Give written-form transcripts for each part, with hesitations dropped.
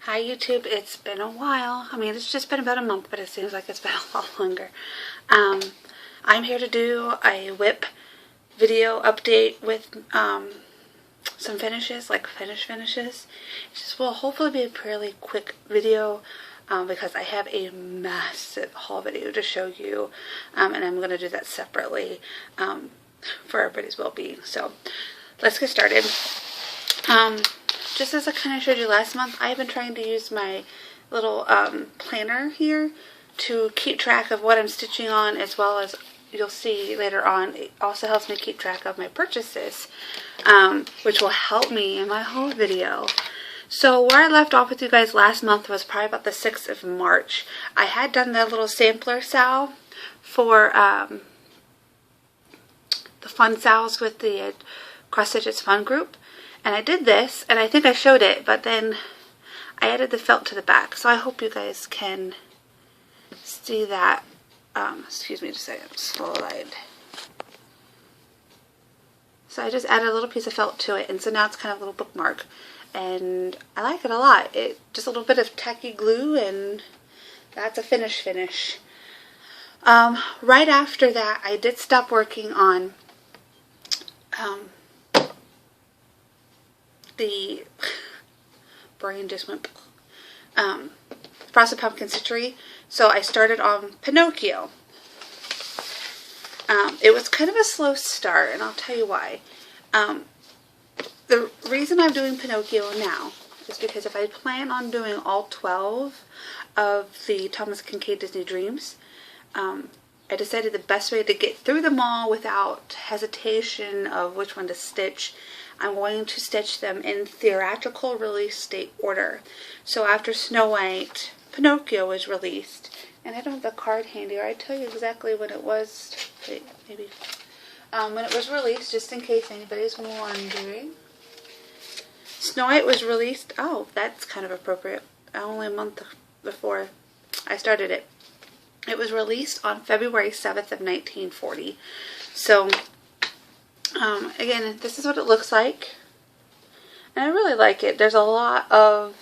Hi YouTube, it's been a while. I mean, it's just been about a month, but it seems like it's been a lot longer. I'm here to do a WIP video update with some finishes, like finishes. It just will hopefully be a fairly quick video because I have a massive haul video to show you, and I'm going to do that separately for everybody's well-being. So let's get started. Just as I kind of showed you last month, I've been trying to use my little planner here to keep track of what I'm stitching on, as well as you'll see later on, it also helps me keep track of my purchases, which will help me in my haul video. So where I left off with you guys last month was probably about the 6th of March. I had done that little sampler sal for the fun sals with the Cross Stitches Fun group. And I did this, and I think I showed it, but then I added the felt to the back. So I hope you guys can see that. Excuse me just a second, slide. So I just added a little piece of felt to it, and so now it's kind of a little bookmark. And I like it a lot. It just a little bit of tacky glue, and that's a finish. Right after that, I did stop working on the brain just went Frosted Pumpkin Stitchery. So I started on Pinocchio. It was kind of a slow start, and I'll tell you why. The reason I'm doing Pinocchio now is because if I plan on doing all 12 of the Thomas Kinkade Disney Dreams, I decided the best way to get through them all without hesitation of which one to stitch, I'm going to stitch them in theatrical release date order. So after Snow White, Pinocchio was released, and I don't have the card handy, or I tell you exactly when it was. Wait, maybe when it was released, just in case anybody's wondering. Snow White was released. Oh, that's kind of appropriate. Only a month before I started it. It was released on February 7th of 1940. So again, this is what it looks like, and I really like it. There's a lot of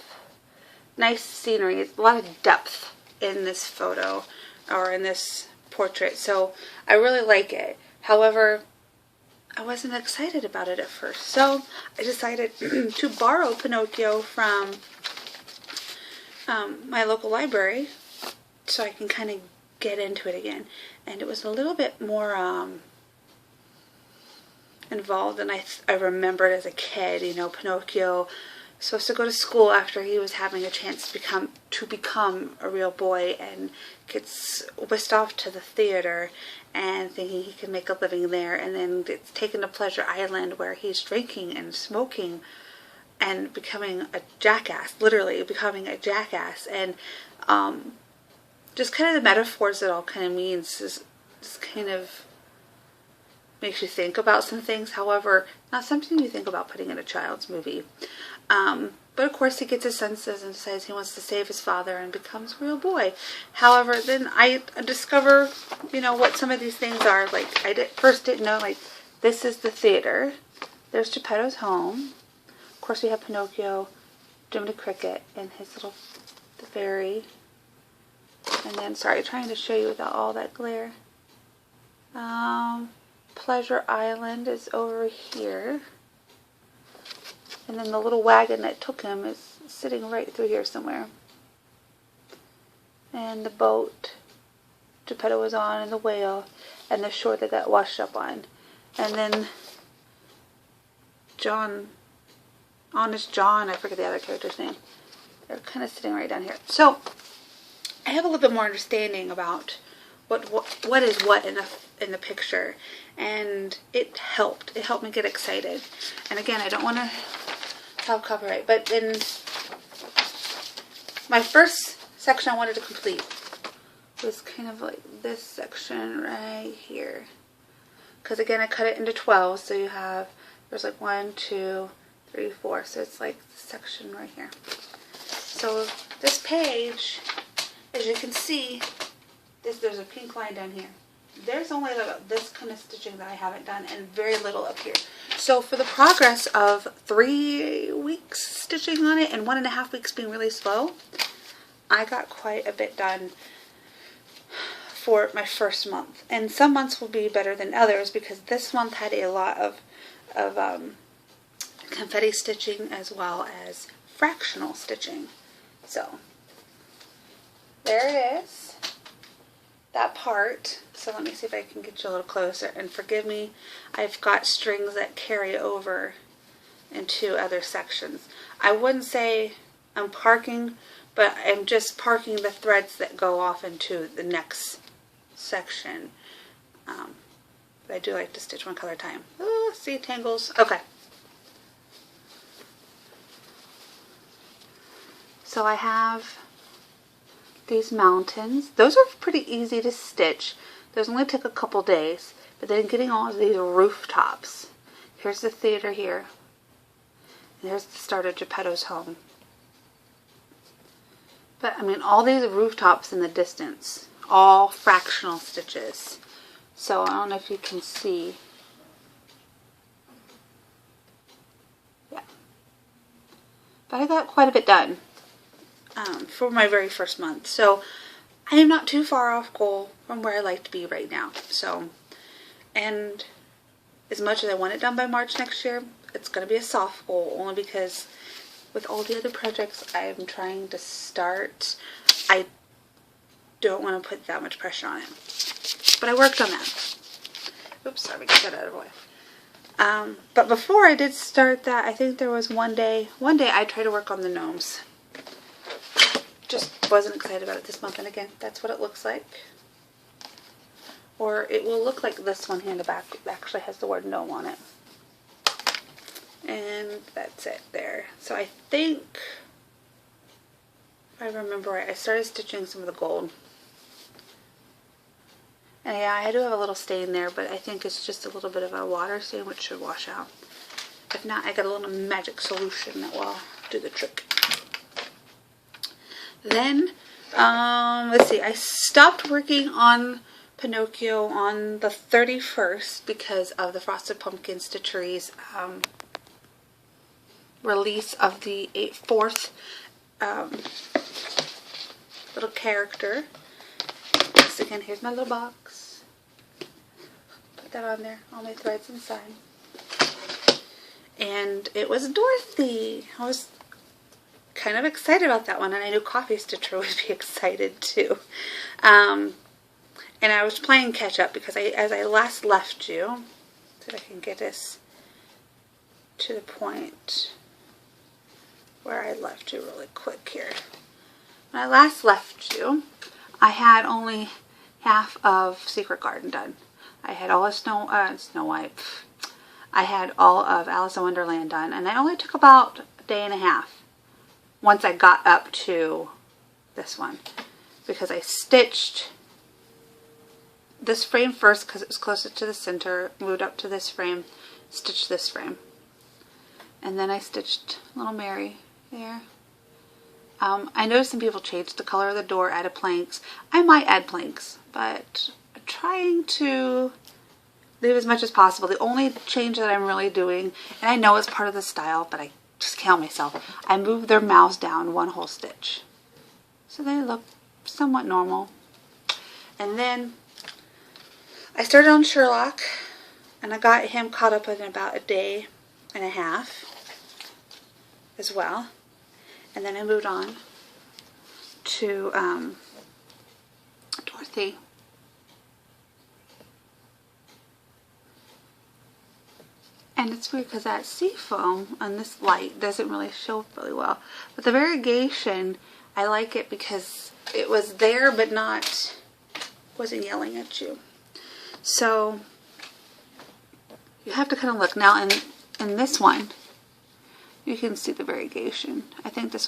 nice scenery, a lot of depth in this photo, or in this portrait, so I really like it. However, I wasn't excited about it at first, so I decided to borrow Pinocchio from my local library so I can kind of get into it again. And it was a little bit more involved than I remembered as a kid. You know, Pinocchio was supposed to go to school after he was having a chance to become a real boy, and gets whisked off to the theater and thinking he can make a living there, and then gets taken to Pleasure Island where he's drinking and smoking and becoming a jackass, literally becoming a jackass. And just kind of the metaphors it all kind of means is kind of makes you think about some things. However, not something you think about putting in a child's movie. But of course he gets his senses and decides he wants to save his father and becomes a real boy. However, then I discover, you know, what some of these things are. Like, I first didn't know, like, this is the theater. There's Geppetto's home. Of course we have Pinocchio, Jiminy Cricket, and his little fairy. And then, sorry, trying to show you without all that glare. Pleasure Island is over here. And then the little wagon that took him is sitting right through here somewhere. And the boat Geppetto was on, and the whale, and the shore that got washed up on. And then Honest John, I forget the other character's name. They're kind of sitting right down here. So I have a little bit more understanding about what is what in the picture, and it helped. It helped me get excited. And again, I don't want to have copyright, but then my first section I wanted to complete was kind of like this section right here, because again I cut it into 12, so you have, there's like 1, 2, 3, 4, so it's like this section right here. So this page, as you can see, there's a pink line down here. There's only about this kind of stitching that I haven't done, and very little up here. So for the progress of 3 weeks stitching on it and 1.5 weeks being really slow, I got quite a bit done for my first month. And some months will be better than others because this month had a lot of confetti stitching as well as fractional stitching. So there it is, that part. So let me see if I can get you a little closer, and forgive me, I've got strings that carry over into other sections. I wouldn't say I'm parking, but I'm just parking the threads that go off into the next section. But I do like to stitch one color at a time. Oh, see, tangles. Okay. So I have these mountains. Those are pretty easy to stitch. Those only took a couple days. But then getting all of these rooftops. Here's the theater here. And there's the start of Geppetto's home. But I mean, all these rooftops in the distance, all fractional stitches. So I don't know if you can see. Yeah. But I got quite a bit done for my very first month. So I am not too far off goal from where I like to be right now. So, and as much as I want it done by March next year, it's going to be a soft goal only because with all the other projects I'm trying to start, I don't want to put that much pressure on it. But I worked on that. Oops, sorry, get that out of the way. But before I did start that, I think there was one day I tried to work on the gnomes. Just wasn't excited about it this month, and again, that's what it looks like. Or it will look like this one here in the back. It actually has the word gnome on it. And that's it there. So I think, if I remember right, I started stitching some of the gold. And yeah, I do have a little stain there, but I think it's just a little bit of a water stain, which should wash out. If not, I got a little magic solution that will do the trick. Then, let's see, I stopped working on Pinocchio on the 31st because of the Frosted Pumpkin Stitchery's release of the 4th little character. Once again, here's my little box. Put that on there, all my threads inside. And it was Dorothy. I was kind of excited about that one, and I knew Coffee Stitcher would be excited too. And I was playing catch up because as I last left you, so I can get this to the point where I left you really quick here. When I last left you, I had only half of Secret Garden done. I had all of Snow White. I had all of Alice in Wonderland done, and I only took about a day and a half once I got up to this one, because I stitched this frame first because it was closer to the center, moved up to this frame, stitched this frame, and then I stitched Little Mary there. I noticed some people changed the color of the door, added planks. I might add planks, but I'm trying to leave as much as possible. The only change that I'm really doing, and I know it's part of the style, but I just count myself, I moved their mouths down one whole stitch. So they look somewhat normal. And then I started on Sherlock, and I got him caught up in about a day and a half as well. And then I moved on to Dorothy. And it's weird because that sea foam on this light doesn't really show really well. But the variegation, I like it because it was there but wasn't yelling at you. So you have to kind of look. Now in this one, you can see the variegation. I think that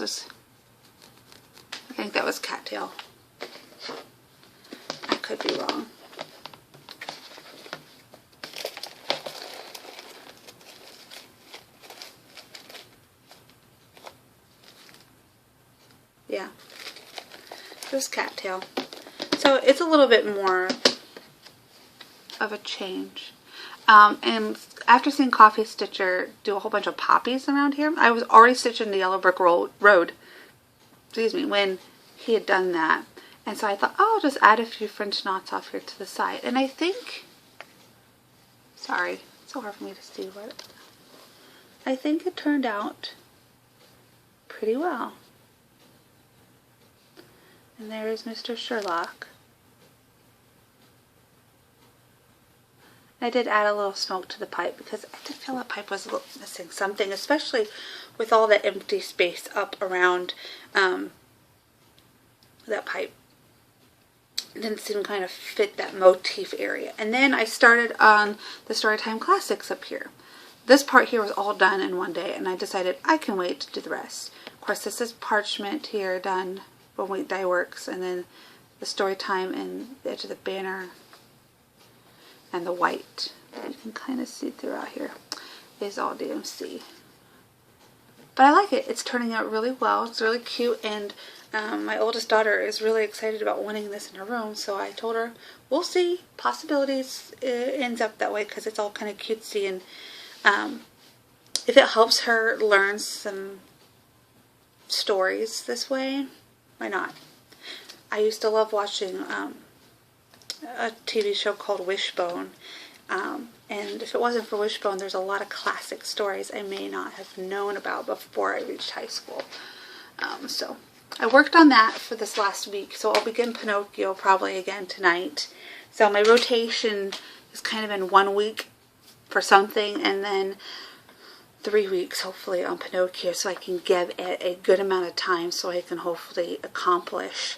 was cattail. I could be wrong. Yeah, this cattail. So it's a little bit more of a change. And after seeing Coffee Stitcher do a whole bunch of poppies around here, I was already stitching the yellow brick road, excuse me, when he had done that. And so I thought, oh, I'll just add a few French knots off here to the side. And I think, sorry, it's so hard for me to see what, I think it turned out pretty well. And there is Mr. Sherlock. I did add a little smoke to the pipe because I did feel that pipe was a little missing something, especially with all that empty space up around that pipe. It didn't seem to kind of fit that motif area. And then I started on the Storytime Classics up here. This part here was all done in one day, and I decided I can wait to do the rest. Of course, this is parchment here done from Wheat Dye Works, and then the Storytime and the edge of the banner and the white that you can kind of see throughout here is all DMC. But I like it. It's turning out really well. It's really cute, and my oldest daughter is really excited about wanting this in her room, so I told her, we'll see. Possibilities, it ends up that way because it's all kind of cutesy, and if it helps her learn some stories this way, why not? I used to love watching a TV show called Wishbone, and if it wasn't for Wishbone, there's a lot of classic stories I may not have known about before I reached high school. So I worked on that for this last week, so I'll begin Pinocchio probably again tonight. So my rotation is kind of in 1 week for something, and then 3 weeks hopefully on Pinocchio, so I can give it a good amount of time so I can hopefully accomplish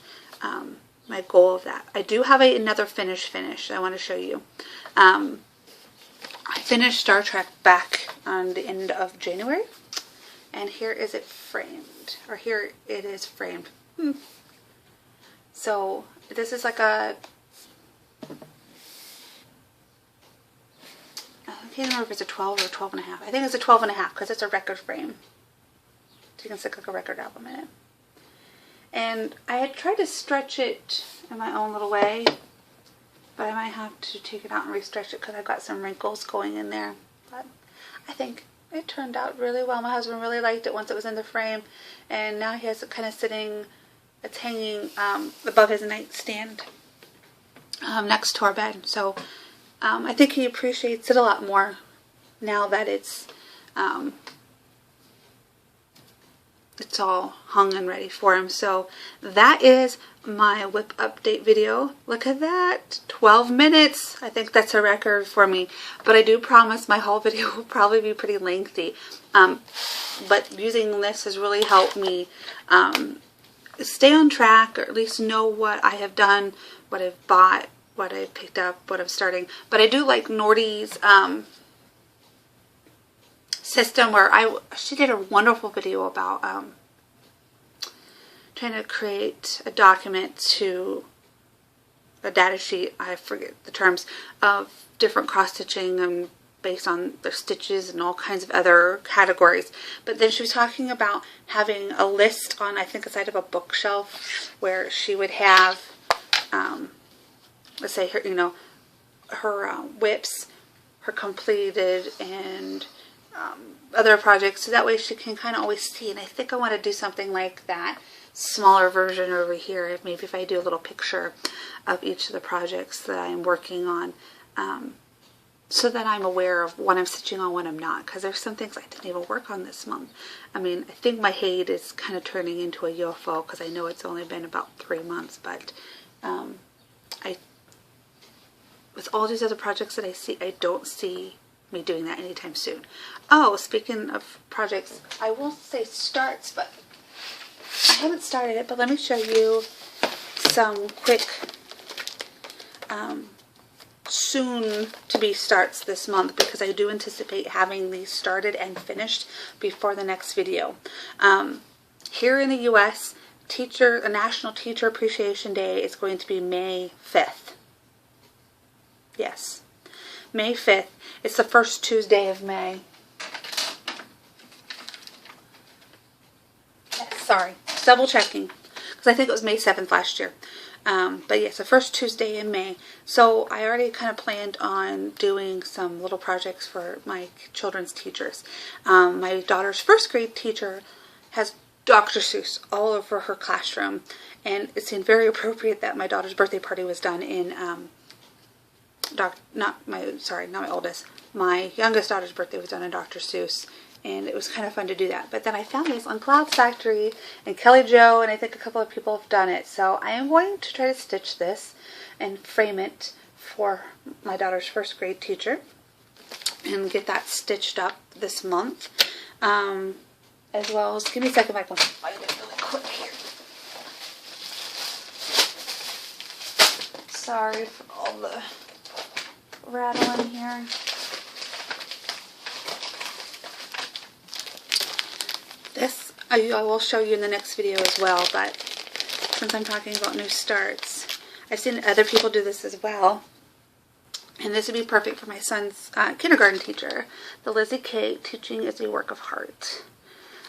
my goal of that. I do have another finish I want to show you. I finished Star Trek back on the end of January, and here is it framed, or here it is framed. So this is like a, I can't remember if it's a 12 or 12 and a half. I think it's a 12 and a half because it's a record frame, so you can stick like a record album in it. And I had tried to stretch it in my own little way, but I might have to take it out and re-stretch it because I've got some wrinkles going in there. But I think it turned out really well. My husband really liked it once it was in the frame, and now he has it kind of sitting, it's hanging above his nightstand next to our bed. So I think he appreciates it a lot more now that it's all hung and ready for him. So that is my WIP update video. Look at that, 12 minutes. I think that's a record for me, but I do promise my whole video will probably be pretty lengthy. But using this has really helped me stay on track, or at least know what I have done, what I've bought, what I've picked up, what I'm starting. But I do like Nordy's system, where she did a wonderful video about trying to create a document to a data sheet, I forget the terms, of different cross stitching and based on their stitches and all kinds of other categories. But then she was talking about having a list on, I think, the side of a bookshelf, where she would have let's say her, her WIPs, her completed, and other projects, so that way she can kind of always see. And I think I want to do something like that, smaller version over here. Maybe if I do a little picture of each of the projects that I'm working on, so that I'm aware of what I'm stitching on, what I'm not, because there's some things I didn't even work on this month. I mean, I think my Haid is kind of turning into a UFO because I know it's only been about 3 months, but with all these other projects that I see, I don't see me doing that anytime soon. Oh, speaking of projects, I will say starts, but I haven't started it, but let me show you some quick soon to be starts this month, because I do anticipate having these started and finished before the next video. Here in the US, a National Teacher Appreciation Day is going to be May 5th. Yes, May 5th. It's the first Tuesday of May. Yes, sorry, double checking, because I think it was May 7th last year. But yes, the first Tuesday in May. So I already kind of planned on doing some little projects for my children's teachers. My daughter's first grade teacher has Dr. Seuss all over her classroom, and it seemed very appropriate that my daughter's birthday party was done in not my oldest. My youngest daughter's birthday was done in Dr. Seuss, and it was kind of fun to do that. But then I found this on Cloud Factory, and Kelly Jo, and I think a couple of people have done it. So I am going to try to stitch this and frame it for my daughter's first grade teacher and get that stitched up this month. As well as, give me a second, I can find it really quick here. Sorry for all the rattling here. This I will show you in the next video as well, but since I'm talking about new starts, I've seen other people do this as well. And this would be perfect for my son's kindergarten teacher. The Lizzie K, Teaching is a Work of Heart.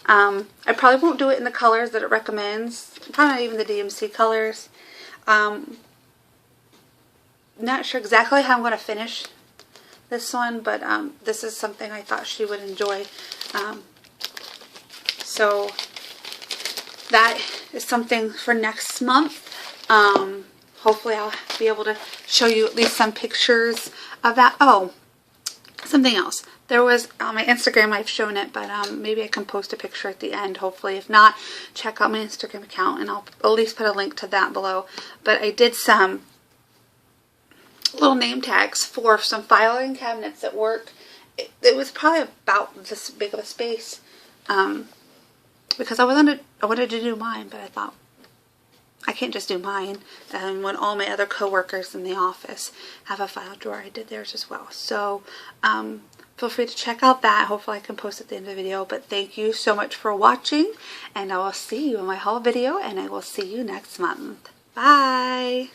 I probably won't do it in the colors that it recommends. Probably not even the DMC colors. Not sure exactly how I'm going to finish this one, but this is something I thought she would enjoy. So that is something for next month. Hopefully I'll be able to show you at least some pictures of that. Oh, something else. There was, on my Instagram I've shown it, but maybe I can post a picture at the end, hopefully. If not, check out my Instagram account, and I'll at least put a link to that below. But I did some little name tags for some filing cabinets at work. It was probably about this big of a space, because I wanted to do mine, but I thought, I can't just do mine. And when all my other coworkers in the office have a file drawer, I did theirs as well. So feel free to check out that. Hopefully I can post at the end of the video. But thank you so much for watching, and I will see you in my haul video, and I will see you next month. Bye!